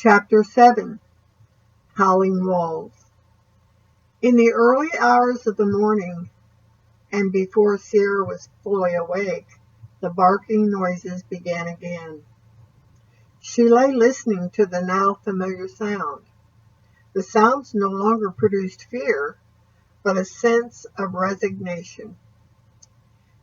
Chapter 7. Howling Walls. In the early hours of the morning, and before Sierra was fully awake, the barking noises began again. She lay listening to the now familiar sound. The sounds no longer produced fear, but a sense of resignation,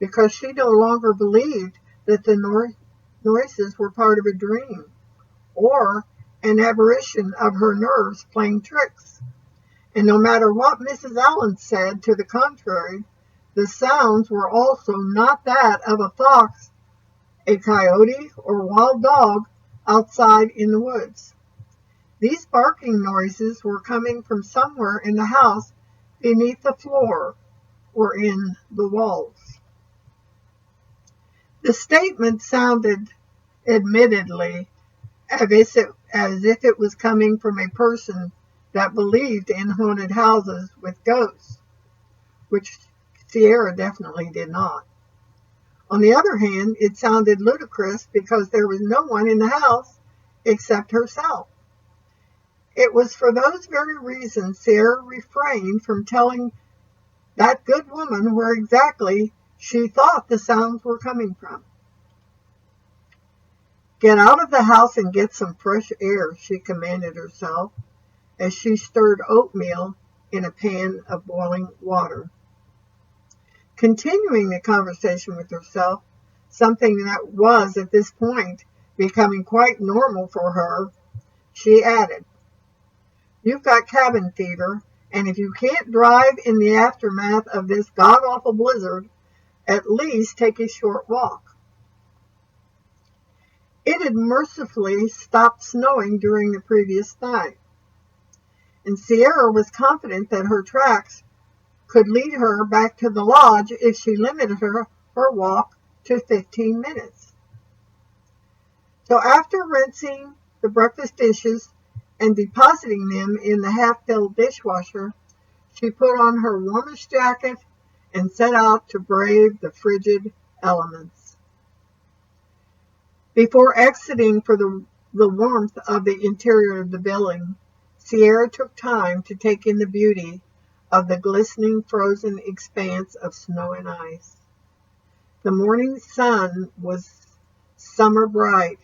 because she no longer believed that the noises were part of a dream, or an aberration of her nerves playing tricks. And no matter what Mrs. Allen said to the contrary, the sounds were also not that of a fox, a coyote, or wild dog outside in the woods. These barking noises were coming from somewhere in the house, beneath the floor, or in the walls. The statement sounded, admittedly, as if it was coming from a person that believed in haunted houses with ghosts, which Sierra definitely did not. On the other hand, it sounded ludicrous because there was no one in the house except herself. It was for those very reasons Sierra refrained from telling that good woman where exactly she thought the sounds were coming from. "Get out of the house and get some fresh air," she commanded herself, as she stirred oatmeal in a pan of boiling water. Continuing the conversation with herself, something that was at this point becoming quite normal for her, she added, "You've got cabin fever, and if you can't drive in the aftermath of this god-awful blizzard, at least take a short walk." It had mercifully stopped snowing during the previous night, and Sierra was confident that her tracks could lead her back to the lodge if she limited her walk to 15 minutes. So after rinsing the breakfast dishes and depositing them in the half-filled dishwasher, she put on her warmest jacket and set out to brave the frigid elements. Before exiting for the warmth of the interior of the building, Sierra took time to take in the beauty of the glistening frozen expanse of snow and ice. The morning sun was summer bright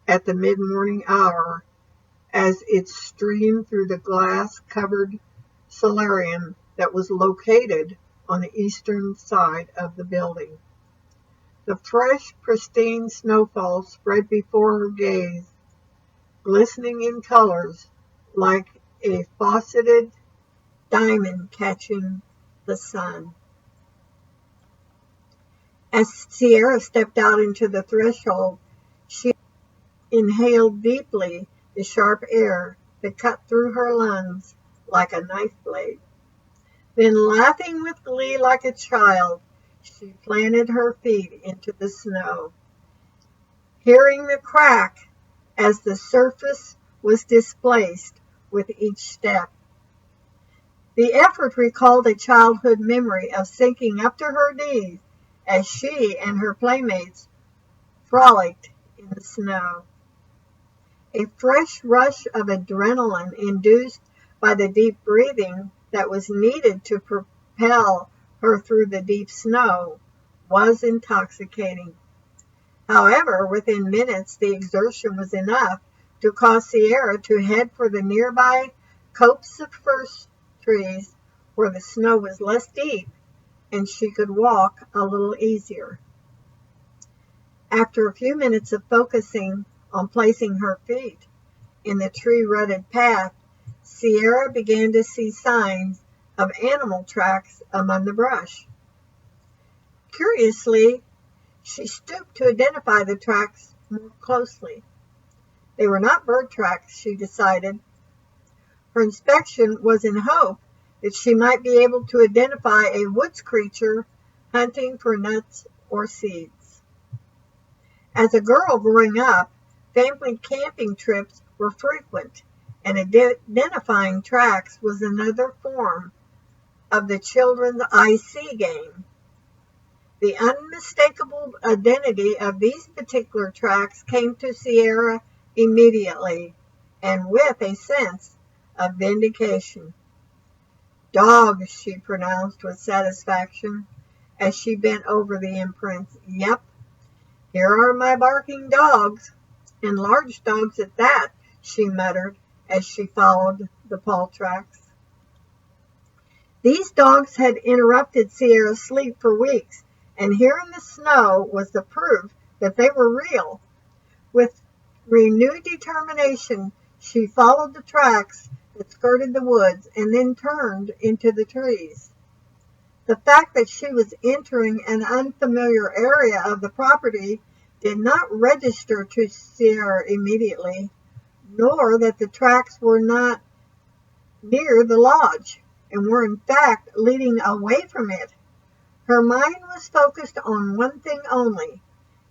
at the mid-morning hour as it streamed through the glass-covered solarium that was located on the eastern side of the building. The fresh, pristine snowfall spread before her gaze, glistening in colors like a faceted diamond catching the sun. As Sierra stepped out into the threshold, she inhaled deeply the sharp air that cut through her lungs like a knife blade. Then, laughing with glee like a child, she planted her feet into the snow, hearing the crack as the surface was displaced with each step. The effort recalled a childhood memory of sinking up to her knees as she and her playmates frolicked in the snow. A fresh rush of adrenaline induced by the deep breathing that was needed to propel her through the deep snow was intoxicating. However, within minutes, the exertion was enough to cause Sierra to head for the nearby copse of fir trees where the snow was less deep and she could walk a little easier. After a few minutes of focusing on placing her feet in the tree-rutted path, Sierra began to see signs of animal tracks among the brush. Curiously, she stooped to identify the tracks more closely. They were not bird tracks, she decided. Her inspection was in hope that she might be able to identify a woods creature hunting for nuts or seeds. As a girl growing up, family camping trips were frequent, and identifying tracks was another form of the children's IC game. The unmistakable identity of these particular tracks came to Sierra immediately and with a sense of vindication. Dogs, she pronounced with satisfaction as she bent over the imprints. Yep, here are my barking dogs, and large dogs at that, she muttered as she followed the paw tracks. These dogs had interrupted Sierra's sleep for weeks, and here in the snow was the proof that they were real. With renewed determination, she followed the tracks that skirted the woods and then turned into the trees. The fact that she was entering an unfamiliar area of the property did not register to Sierra immediately, nor that the tracks were not near the lodge and were in fact leading away from it. Her mind was focused on one thing only,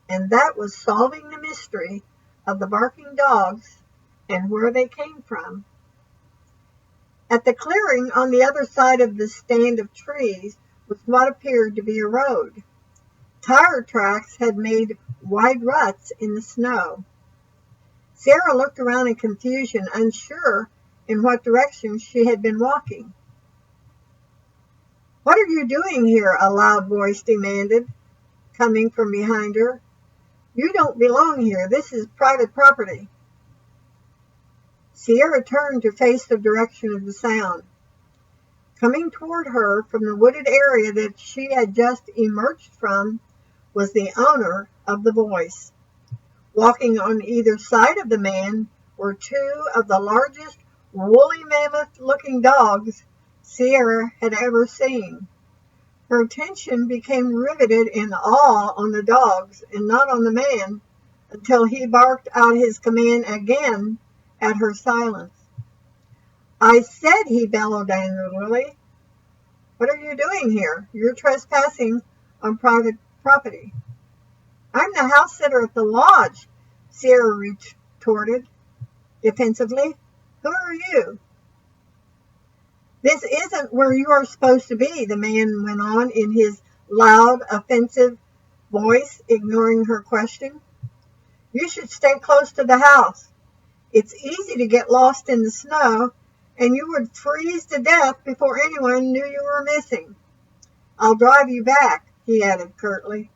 and that was solving the mystery of the barking dogs and where they came from. At the clearing on the other side of the stand of trees was what appeared to be a road. Tire tracks had made wide ruts in the snow. Sarah looked around in confusion, unsure in what direction she had been walking. "What are you doing here?" a loud voice demanded, coming from behind her. "You don't belong here. This is private property." Sierra turned to face the direction of the sound. Coming toward her from the wooded area that she had just emerged from was the owner of the voice. Walking on either side of the man were two of the largest woolly mammoth-looking dogs Sierra had ever seen. Her attention became riveted in awe on the dogs and not on the man until he barked out his command again at her silence. "I said," he bellowed angrily, "what are you doing here? You're trespassing on private property." "I'm the house sitter at the lodge," Sierra retorted defensively. "Who are you?" "This isn't where you are supposed to be," the man went on in his loud, offensive voice, ignoring her question. "You should stay close to the house. It's easy to get lost in the snow, and you would freeze to death before anyone knew you were missing. I'll drive you back," he added curtly.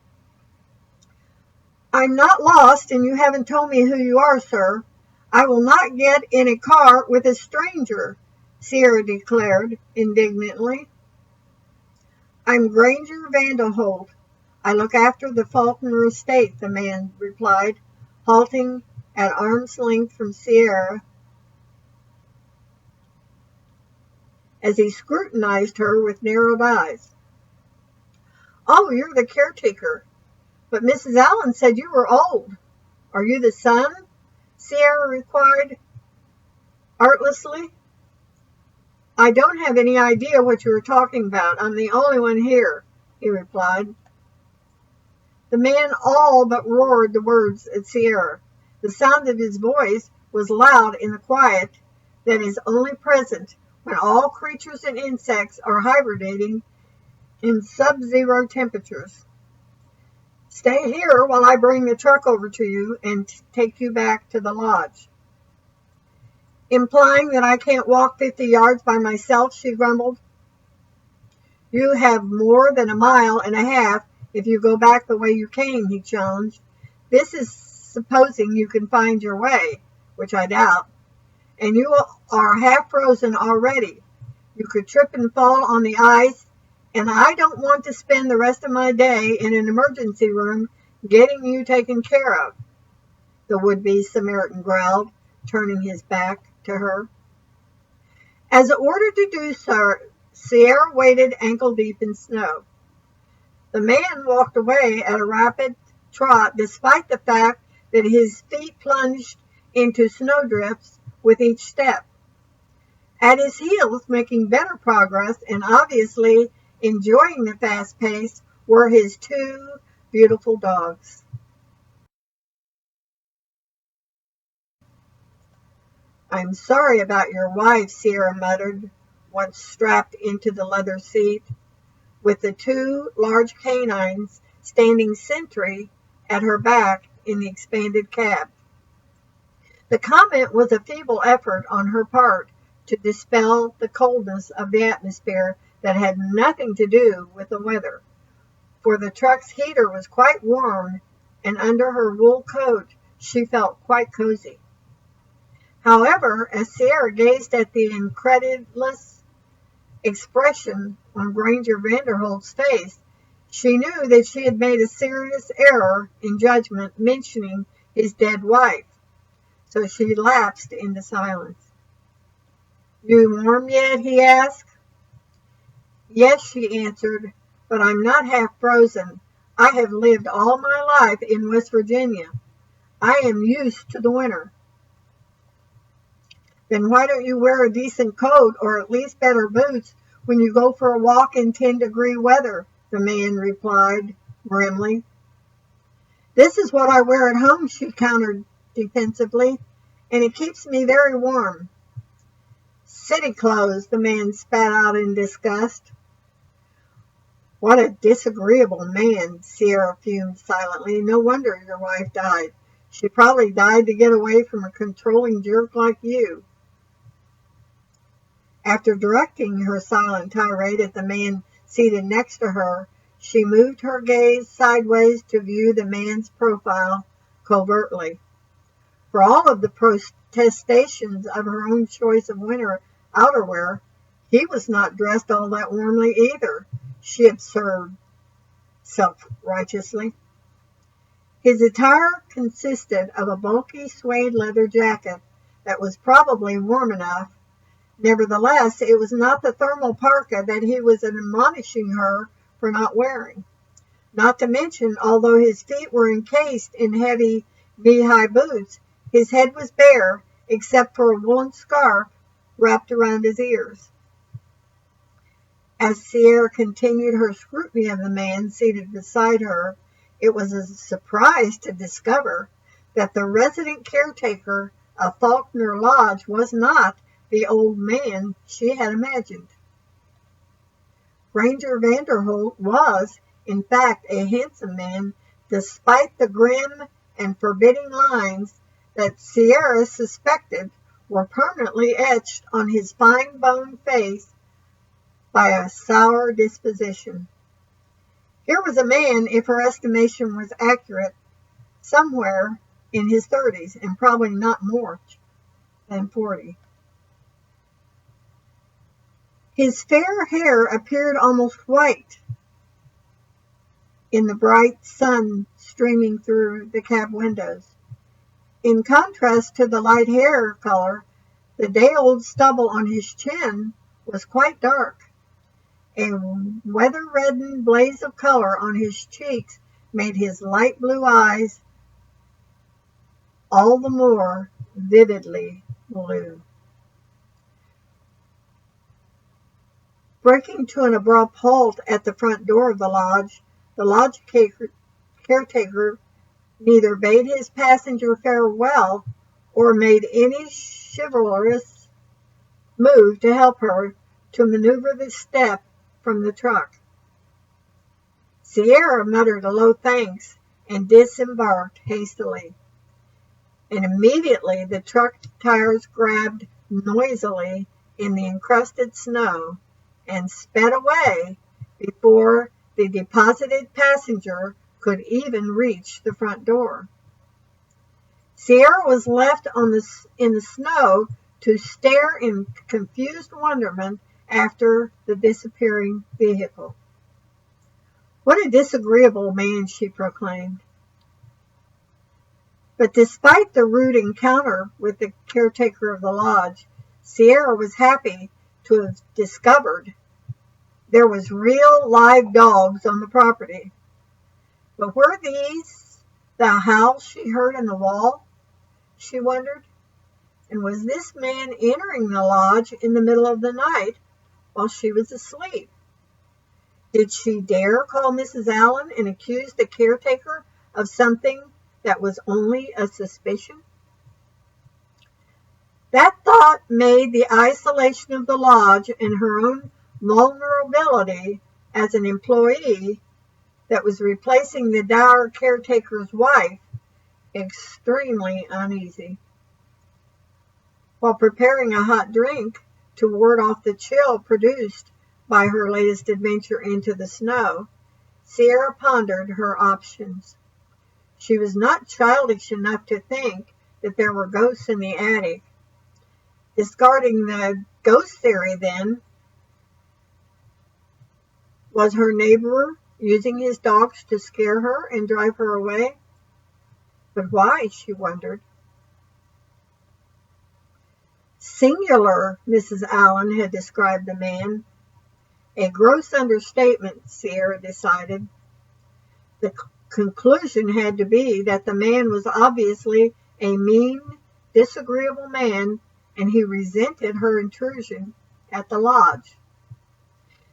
"I'm not lost, and you haven't told me who you are, sir. I will not get in a car with a stranger," Sierra declared indignantly. "I'm Granger Vanderholt. I look after the Faulkner estate," the man replied, halting at arm's length from Sierra as he scrutinized her with narrowed eyes. "Oh, you're the caretaker. But Mrs. Allen said you were old. Are you the son?" Sierra inquired artlessly. "I don't have any idea what you are talking about. I'm the only one here," he replied. The man all but roared the words at Sierra. The sound of his voice was loud in the quiet that is only present when all creatures and insects are hibernating in sub-zero temperatures. "Stay here while I bring the truck over to you and take you back to the lodge." "Implying that I can't walk 50 yards by myself," she grumbled. "You have more than a mile and a half if you go back the way you came," he challenged. "This is supposing you can find your way, which I doubt. And you are half frozen already. You could trip and fall on the ice, and I don't want to spend the rest of my day in an emergency room getting you taken care of," the would-be Samaritan growled, turning his back to her. As ordered to do so, Sierra waded ankle-deep in snow. The man walked away at a rapid trot, despite the fact that his feet plunged into snowdrifts with each step. At his heels, making better progress and obviously enjoying the fast pace, were his two beautiful dogs. "I'm sorry about your wife," Sierra muttered, once strapped into the leather seat, with the two large canines standing sentry at her back in the expanded cab. The comment was a feeble effort on her part to dispel the coldness of the atmosphere that had nothing to do with the weather, for the truck's heater was quite warm, and under her wool coat she felt quite cozy. However, as Sierra gazed at the incredulous expression on Granger Vanderholt's face, she knew that she had made a serious error in judgment mentioning his dead wife, so she lapsed into silence. "You warm yet?" he asked. "Yes," she answered, "but I'm not half frozen. I have lived all my life in West Virginia. I am used to the winter." "Then why don't you wear a decent coat, or at least better boots, when you go for a walk in 10-degree weather?" the man replied grimly. "This is what I wear at home," she countered defensively, "and it keeps me very warm." "City clothes," the man spat out in disgust. "What a disagreeable man," Sierra fumed silently. "No wonder your wife died. She probably died to get away from a controlling jerk like you." After directing her silent tirade at the man seated next to her, she moved her gaze sideways to view the man's profile covertly. For all of the protestations of her own choice of winter outerwear, he was not dressed all that warmly either, she observed self-righteously. His attire consisted of a bulky suede leather jacket that was probably warm enough. Nevertheless, it was not the thermal parka that he was admonishing her for not wearing. Not to mention, although his feet were encased in heavy knee-high boots, his head was bare except for a woolen scarf wrapped around his ears. As Sierra continued her scrutiny of the man seated beside her, it was a surprise to discover that the resident caretaker of Faulkner Lodge was not the old man she had imagined. Granger Vanderholt was, in fact, a handsome man, despite the grim and forbidding lines that Sierra suspected were permanently etched on his fine-boned face by a sour disposition. Here was a man, if her estimation was accurate, somewhere in his 30s, and probably not more than 40. His fair hair appeared almost white in the bright sun streaming through the cab windows. In contrast to the light hair color, the day-old stubble on his chin was quite dark. A weather-reddened blaze of color on his cheeks made his light blue eyes all the more vividly blue. Breaking to an abrupt halt at the front door of the lodge caretaker neither bade his passenger farewell or made any chivalrous move to help her to maneuver the step from the truck. Sierra muttered a low thanks and disembarked hastily, and immediately the truck tires grabbed noisily in the encrusted snow and sped away before the deposited passenger could even reach the front door. Sierra was left in the snow to stare in confused wonderment after the disappearing vehicle. "What a disagreeable man," she proclaimed. But despite the rude encounter with the caretaker of the lodge, Sierra was happy to have discovered there was real live dogs on the property. But were these the howls she heard in the wall, she wondered? And was this man entering the lodge in the middle of the night while she was asleep? Did she dare call Mrs. Allen and accuse the caretaker of something that was only a suspicion? That thought made the isolation of the lodge and her own vulnerability as an employee that was replacing the dour caretaker's wife extremely uneasy. while preparing a hot drink to ward off the chill produced by her latest adventure into the snow, Sierra pondered her options. She was not childish enough to think that there were ghosts in the attic. Discarding the ghost theory, then, was her neighbor using his dogs to scare her and drive her away? But why, she wondered. Singular, Mrs. Allen had described the man. A gross understatement, Sierra decided. The conclusion had to be that the man was obviously a mean, disagreeable man, and he resented her intrusion at the lodge.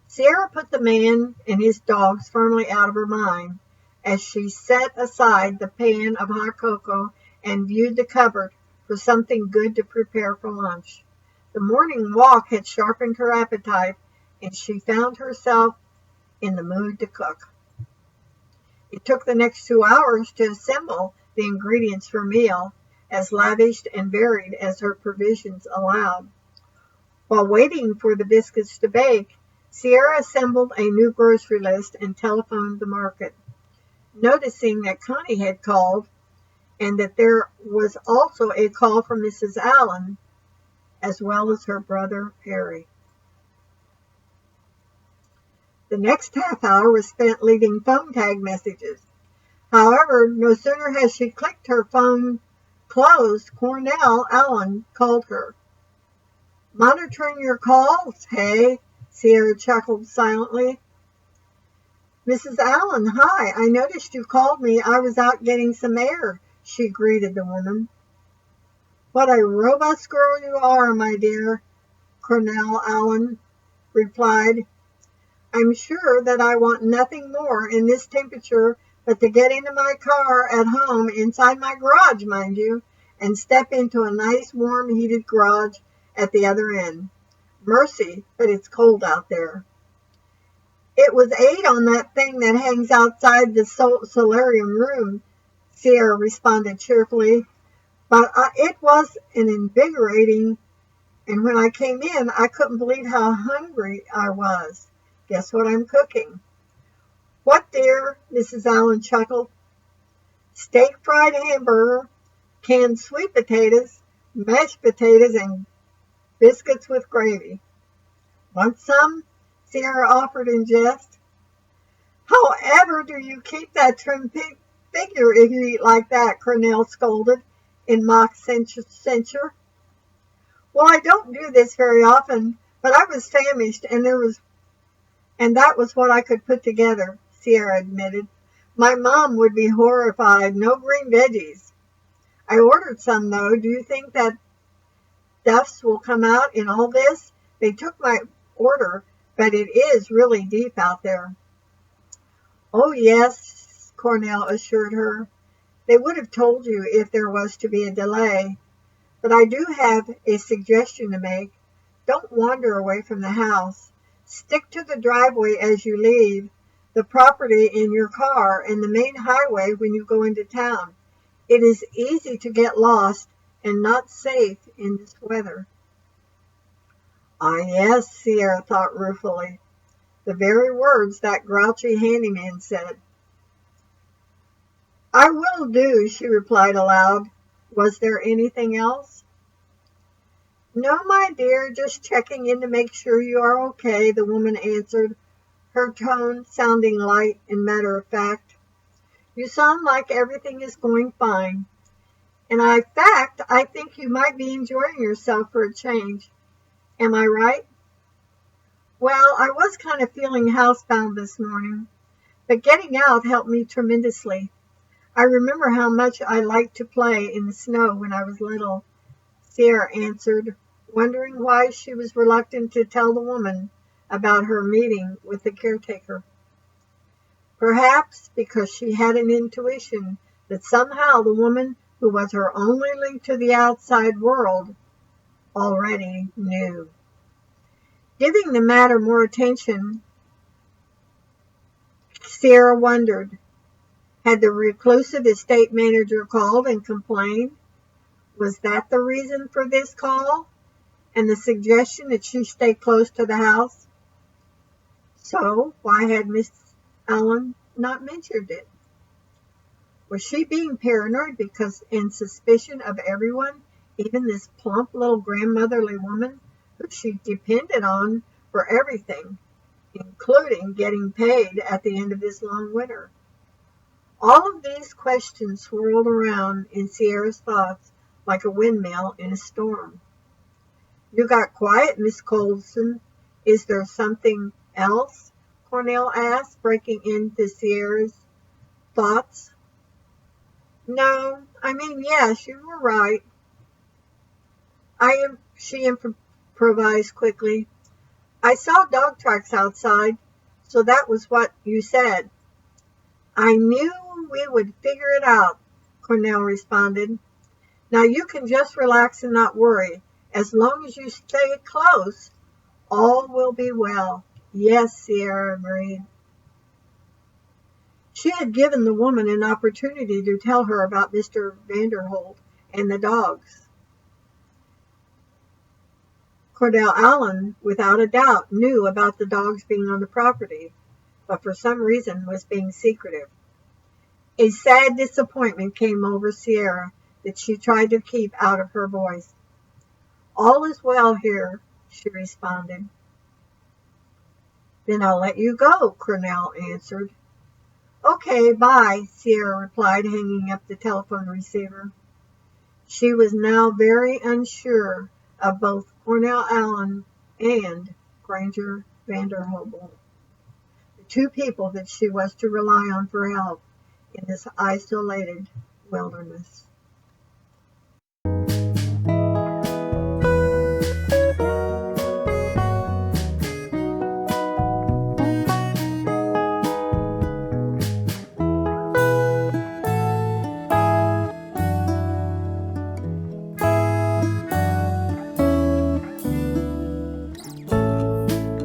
Sierra put the man and his dogs firmly out of her mind as she set aside the pan of hot cocoa and viewed the cupboard for something good to prepare for lunch. The morning walk had sharpened her appetite, and she found herself in the mood to cook. It took the next 2 hours to assemble the ingredients for a meal, as lavish and varied as her provisions allowed. While waiting for the biscuits to bake, Sierra assembled a new grocery list and telephoned the market. Noticing that Connie had called and that there was also a call from Mrs. Allen, as well as her brother Harry. The next half hour was spent leaving phone tag messages. However, no sooner had she clicked her phone closed, Cornell Allen called her. "Monitoring your calls, hey?" Sierra chuckled silently. "Mrs. Allen, hi. I noticed you called me. I was out getting some air," she greeted the woman. "What a robust girl you are, my dear," Cornell Allen replied. "I'm sure that I want nothing more in this temperature but to get into my car at home, inside my garage, mind you, and step into a nice, warm, heated garage at the other end. Mercy, but it's cold out there." "It was 8 on that thing that hangs outside the solarium room," Sierra responded cheerfully. "But it was an invigorating, and when I came in, I couldn't believe how hungry I was. Guess what I'm cooking?" "What, dear?" Mrs. Allen chuckled. "Steak fried hamburger, canned sweet potatoes, mashed potatoes, and biscuits with gravy." "Want some?" Sierra offered in jest. "However do you keep that trim figure if you eat like that?" Cornell scolded in mock censure. "Well, I don't do this very often, but I was famished, and that was what I could put together," Sierra admitted. "My mom would be horrified. No green veggies. I ordered some, though. Do you think that Duffs will come out in all this? They took my order, but it is really deep out there." "Oh, yes," Cornell assured her. "They would have told you if there was to be a delay. But I do have a suggestion to make. Don't wander away from the house. Stick to the driveway as you leave, the property in your car, and the main highway when you go into town. It is easy to get lost and not safe in this weather." "Ah, yes," Sierra thought ruefully. The very words that grouchy handyman said. "I will do," she replied aloud. "Was there anything else?" "No, my dear, just checking in to make sure you are okay," the woman answered, her tone sounding light and matter-of-fact. "You sound like everything is going fine. And in fact, I think you might be enjoying yourself for a change. Am I right?" "Well, I was kind of feeling housebound this morning, but getting out helped me tremendously. I remember how much I liked to play in the snow when I was little," Sierra answered, wondering why she was reluctant to tell the woman about her meeting with the caretaker. Perhaps because she had an intuition that somehow the woman who was her only link to the outside world already knew. Giving the matter more attention, Sierra wondered, had the reclusive estate manager called and complained? Was that the reason for this call and the suggestion that she stay close to the house? So why had Miss Allen not mentioned it? Was she being paranoid because in suspicion of everyone, even this plump little grandmotherly woman who she depended on for everything, including getting paid at the end of this long winter? All of these questions swirled around in Sierra's thoughts like a windmill in a storm. You got quiet, Miss Colson. Is there something else? Cornell asked, breaking into Sierra's thoughts. No, I mean, yes, you were right. She improvised quickly. I saw dog tracks outside, so that was what you said. I knew we would figure it out, Cornell responded. Now you can just relax and not worry. As long as you stay close, all will be well. Yes, Sierra agreed. She had given the woman an opportunity to tell her about Mr. Vanderholt and the dogs. Cordell Allen, without a doubt, knew about the dogs being on the property, but for some reason was being secretive. A sad disappointment came over Sierra that she tried to keep out of her voice. All is well here, she responded. Then I'll let you go, Cornell answered. Okay, bye, Sierra replied, hanging up the telephone receiver. She was now very unsure of both Cornell Allen and Granger Vanderhobel, the two people that she was to rely on for help in this isolated wilderness.